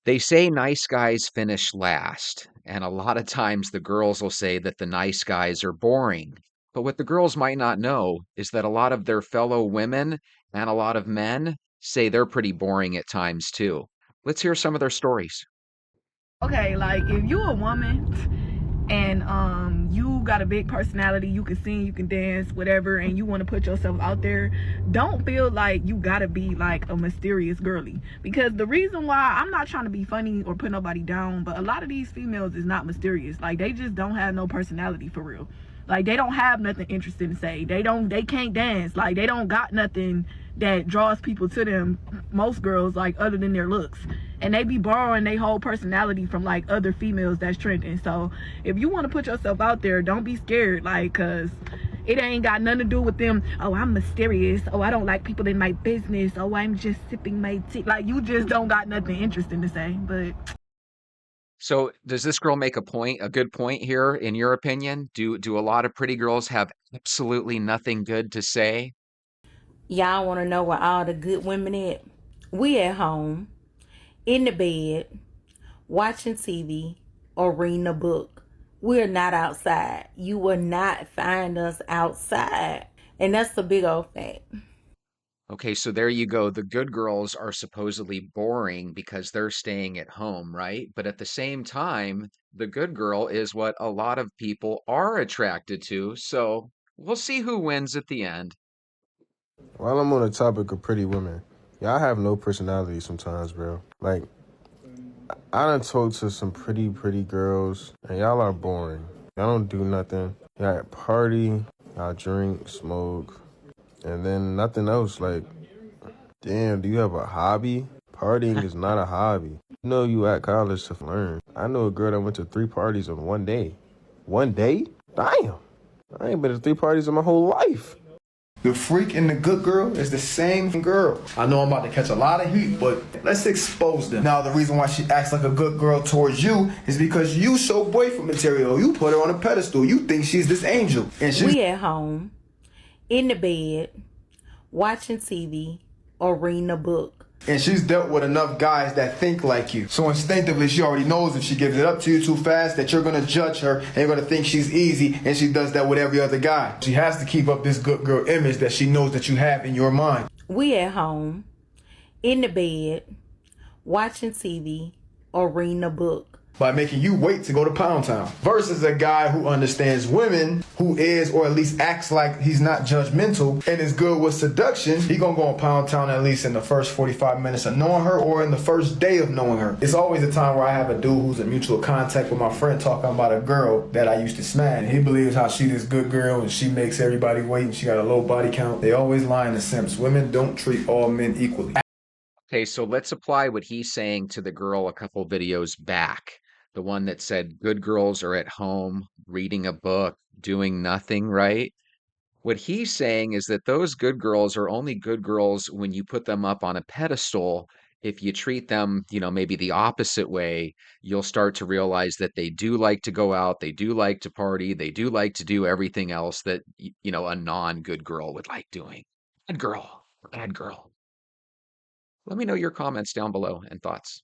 They say nice guys finish last, and a lot of times the girls will say that the nice guys are boring. But what the girls might not know is that a lot of their fellow women and a lot of men say they're pretty boring at times too. Let's hear some of their stories. Okay, like if you a woman and you got a big personality, you can sing, you can dance, whatever, and you want to put yourself out there, don't feel like you gotta be like a mysterious girly. Because the reason why, I'm not trying to be funny or put nobody down, but a lot of these females is not mysterious. Like they just don't have no personality for real. Like they don't have nothing interesting to say. They can't dance. Like they don't got nothing that draws people to them, most girls, like other than their looks. And they be borrowing their whole personality from like other females that's trending. So if you want to put yourself out there, don't be scared, like, cause it ain't got nothing to do with them. Oh, I'm mysterious. Oh, I don't like people in my business. Oh, I'm just sipping my tea. Like you just don't got nothing interesting to say. But So, does this girl make a good point here in your opinion? Do a lot of pretty girls have absolutely nothing good to say? Y'all want to know where all the good women at? We at home, in the bed, watching TV, or reading a book. We're not outside. You will not find us outside. And that's the big old fact. Okay, so there you go. The good girls are supposedly boring because they're staying at home, right? But at the same time, the good girl is what a lot of people are attracted to. So we'll see who wins at the end. While I'm on the topic of pretty women, y'all have no personality sometimes, bro. Like, I done talked to some pretty girls, and y'all are boring. Y'all don't do nothing. Y'all party, y'all drink, smoke, and then nothing else. Like, damn, do you have a hobby? Partying is not a hobby. You know you at college to learn. I know a girl that went to 3 parties on one day. One day? Damn. I ain't been to 3 parties in my whole life. The freak and the good girl is the same girl. I know I'm about to catch a lot of heat, but let's expose them. Now, the reason why she acts like a good girl towards you is because you show boyfriend material. You put her on a pedestal. You think she's this angel. And she's We at home, in the bed, watching TV, or reading a book. and she's dealt with enough guys that think like you. So instinctively, she already knows if she gives it up to you too fast that you're going to judge her and you're going to think she's easy, and she does that with every other guy. She has to keep up this good girl image that she knows that you have in your mind. We at home, in the bed, watching TV, or reading a book. By making you wait to go to Pound Town. Versus a guy who understands women, who is, or at least acts like he's not judgmental and is good with seduction. He gonna go on Pound Town at least in the first 45 minutes of knowing her or in the first day of knowing her. It's always a time where I have a dude who's in mutual contact with my friend talking about a girl that I used to smash. He believes how she this good girl and she makes everybody wait and she got a low body count. They always lie in the simps. Women don't treat all men equally. Okay, so let's apply what he's saying to the girl a couple videos back. The one that said good girls are at home reading a book, doing nothing, right? What he's saying is that those good girls are only good girls when you put them up on a pedestal. If you treat them, maybe the opposite way, you'll start to realize that they do like to go out, they do like to party, they do like to do everything else that, a non-good girl would like doing. Bad girl, bad girl. Let me know your comments down below and thoughts.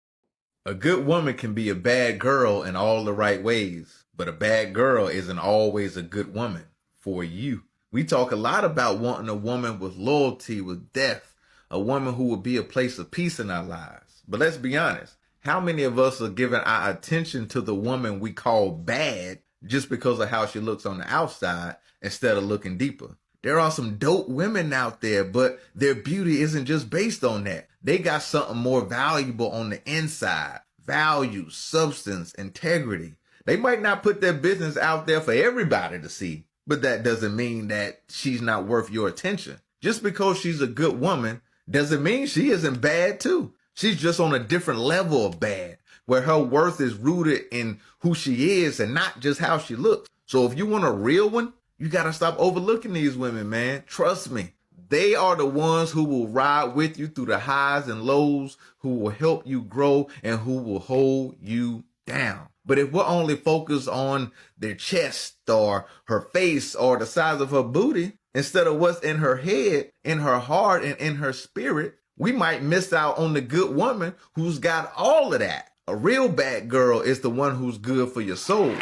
A good woman can be a bad girl in all the right ways, but a bad girl isn't always a good woman for you. We talk a lot about wanting a woman with loyalty, with depth, a woman who will be a place of peace in our lives. But let's be honest, how many of us are giving our attention to the woman we call bad just because of how she looks on the outside instead of looking deeper? There are some dope women out there, but their beauty isn't just based on that. They got something more valuable on the inside. Value, substance, integrity. They might not put their business out there for everybody to see, but that doesn't mean that she's not worth your attention. Just because she's a good woman doesn't mean she isn't bad too. She's just on a different level of bad, where her worth is rooted in who she is and not just how she looks. So if you want a real one, you got to stop overlooking these women, man. Trust me. They are the ones who will ride with you through the highs and lows, who will help you grow, and who will hold you down. But if we're only focused on their chest or her face or the size of her booty, instead of what's in her head, in her heart, and in her spirit, We might miss out on the good woman who's got all of that. A real bad girl is the one who's good for your soul.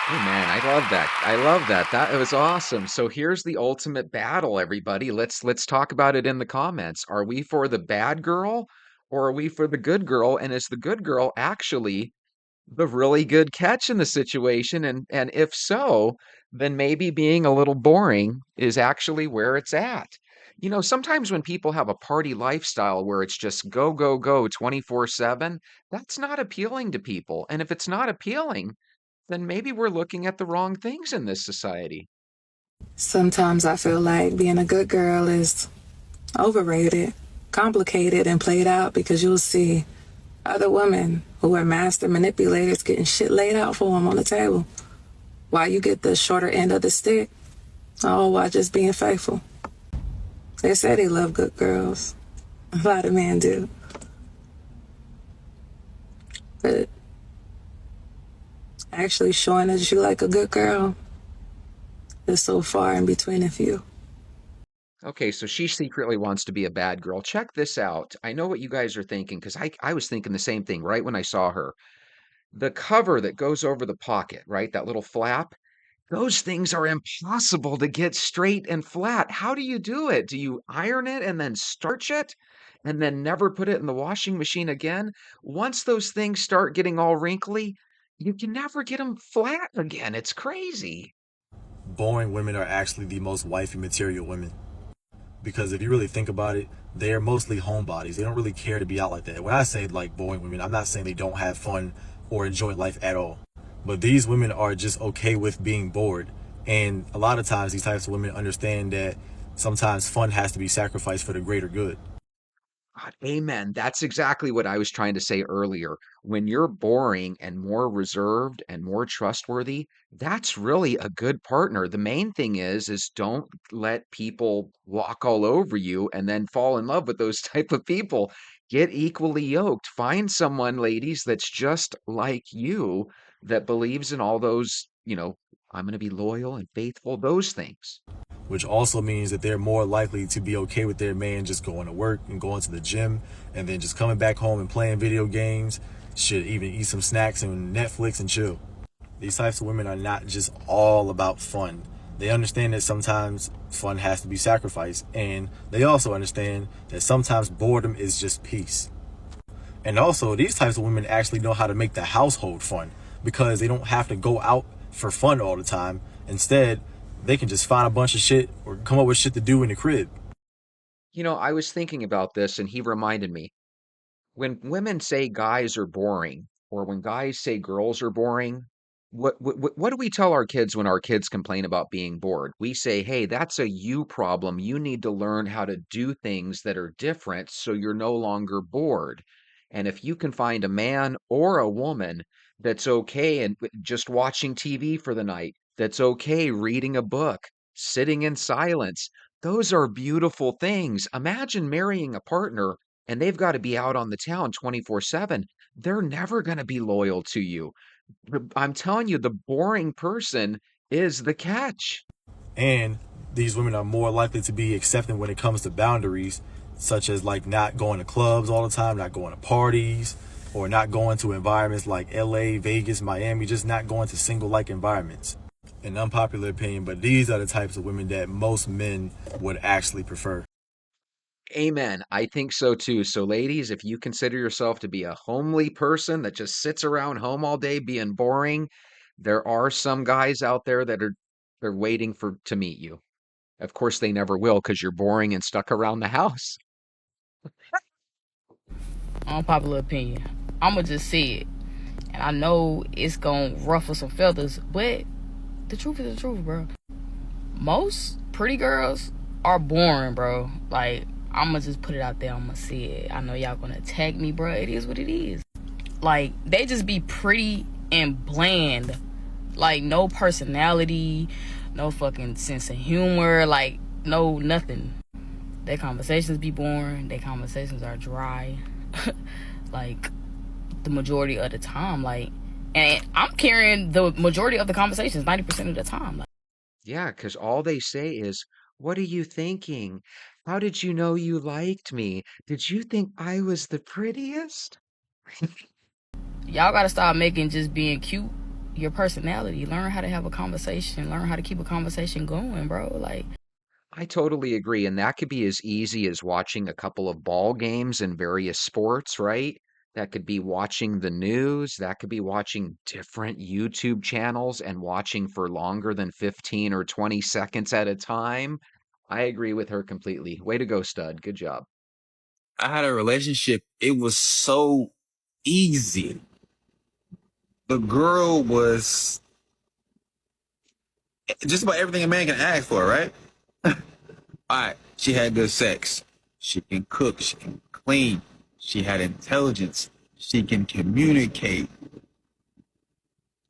Hey man, I love that. I love that. That was awesome. So here's the ultimate battle, everybody. Let's talk about it in the comments. Are we for the bad girl or are we for the good girl? And is the good girl actually the really good catch in the situation? And if so, then maybe being a little boring is actually where it's at. You know, sometimes when people have a party lifestyle where it's just go, go, go 24/7, that's not appealing to people. And if it's not appealing, then maybe we're looking at the wrong things in this society. Sometimes I feel like being a good girl is overrated, complicated, and played out because you'll see other women who are master manipulators getting shit laid out for them on the table while you get the shorter end of the stick, all while just being faithful. They say they love good girls. A lot of men do. But actually showing that you like a good girl is so far in between a few. Okay, so she secretly wants to be a bad girl. Check this out. I know what you guys are thinking because I was thinking the same thing right when I saw her. The cover that goes over the pocket, right? That little flap. Those things are impossible to get straight and flat. How do you do it? Do you iron it and then starch it and then never put it in the washing machine again? Once those things start getting all wrinkly, you can never get them flat again. It's crazy. Boring women are actually the most wifey material women. Because if you really think about it, they're mostly homebodies. They don't really care to be out like that. When I say like boring women, I'm not saying they don't have fun or enjoy life at all. But these women are just okay with being bored. And a lot of times these types of women understand that sometimes fun has to be sacrificed for the greater good. God, amen. That's exactly what I was trying to say earlier. When you're boring and more reserved and more trustworthy, that's really a good partner. The main thing is don't let people walk all over you and then fall in love with those type of people. Get equally yoked. Find someone, ladies, that's just like you that believes in all those, I'm going to be loyal and faithful, those things. Which also means that they're more likely to be okay with their man just going to work and going to the gym and then just coming back home and playing video games, should even eat some snacks and Netflix and chill. These types of women are not just all about fun. They understand that sometimes fun has to be sacrificed, and they also understand that sometimes boredom is just peace. And also, these types of women actually know how to make the household fun because they don't have to go out for fun all the time. Instead, they can just find a bunch of shit or come up with shit to do in the crib. I was thinking about this and he reminded me. When women say guys are boring, or when guys say girls are boring, what do we tell our kids when our kids complain about being bored? We say, hey, that's a you problem. You need to learn how to do things that are different so you're no longer bored. And if you can find a man or a woman that's okay and just watching TV for the night, that's okay reading a book, sitting in silence, those are beautiful things. Imagine marrying a partner and they've got to be out on the town 24/7. They're never going to be loyal to you. I'm telling you, the boring person is the catch. And these women are more likely to be accepting when it comes to boundaries, such as like not going to clubs all the time, not going to parties, or not going to environments like LA, Vegas, Miami, just not going to single-like environments. An unpopular opinion, but these are the types of women that most men would actually prefer. Amen. I think so too. So, ladies, if you consider yourself to be a homely person that just sits around home all day being boring, there are some guys out there that they're waiting to meet you. Of course, they never will because you're boring and stuck around the house. Unpopular opinion. I'ma just say it. And I know it's gonna ruffle some feathers, but the truth is the truth, bro. Most pretty girls are boring, bro. Like, I'ma just put it out there. I'ma say it. I know y'all gonna attack me, bro. It is what it is. Like, they just be pretty and bland. Like, no personality, no fucking sense of humor, like, no nothing. Their conversations be boring. Their conversations are dry. Like, the majority of the time. Like, and I'm carrying the majority of the conversations 90% of the time. Like, Yeah, because all they say is, what are you thinking? How did you know you liked me? Did you think I was the prettiest? Y'all gotta start making just being cute your personality. Learn how to have a conversation. Learn how to keep a conversation going, bro. Like, I totally agree, and that could be as easy as watching a couple of ball games in various sports, right? That could be watching the news, that could be watching different YouTube channels and watching for longer than 15 or 20 seconds at a time. I agree with her completely. Way to go, stud. Good job. I had a relationship. It was so easy. The girl was just about everything a man can ask for, right? All right. She had good sex. She can cook. She can clean. She had intelligence. She can communicate.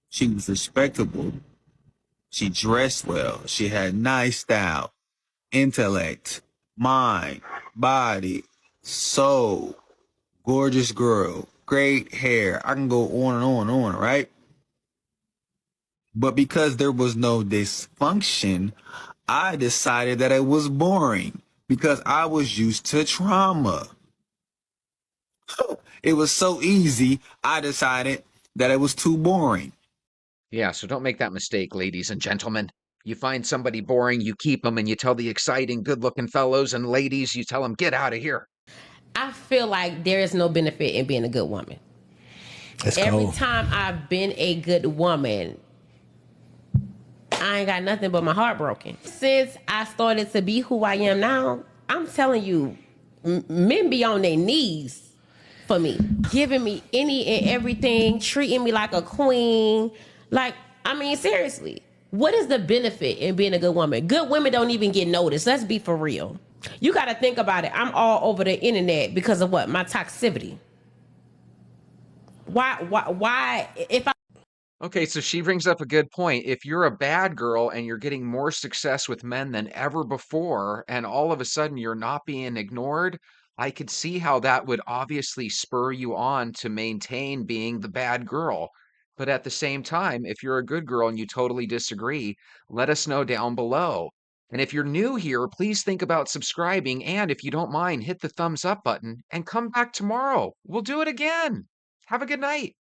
She was respectable. She dressed well. She had nice style, intellect, mind, body, soul. Gorgeous girl, great hair. I can go on and on and on, right? But because there was no dysfunction, I decided that it was boring because I was used to trauma. It was so easy, I decided that it was too boring. Yeah, so don't make that mistake, ladies and gentlemen. You find somebody boring, you keep them, and you tell the exciting, good-looking fellows and ladies, you tell them, get out of here. I feel like there is no benefit in being a good woman. Every time I've been a good woman, I ain't got nothing but my heart broken. Since I started to be who I am now, I'm telling you, men be on their knees for me, giving me any and everything, treating me like a queen. Like, I mean, seriously, what is the benefit in being a good woman? Good women don't even get noticed. Let's be for real. You got to think about it. I'm all over the internet because of what? My toxicity. Why, if I... Okay, so she brings up a good point. If you're a bad girl and you're getting more success with men than ever before, and all of a sudden you're not being ignored, I could see how that would obviously spur you on to maintain being the bad girl. But at the same time, if you're a good girl and you totally disagree, let us know down below. And if you're new here, please think about subscribing. And if you don't mind, hit the thumbs up button and come back tomorrow. We'll do it again. Have a good night.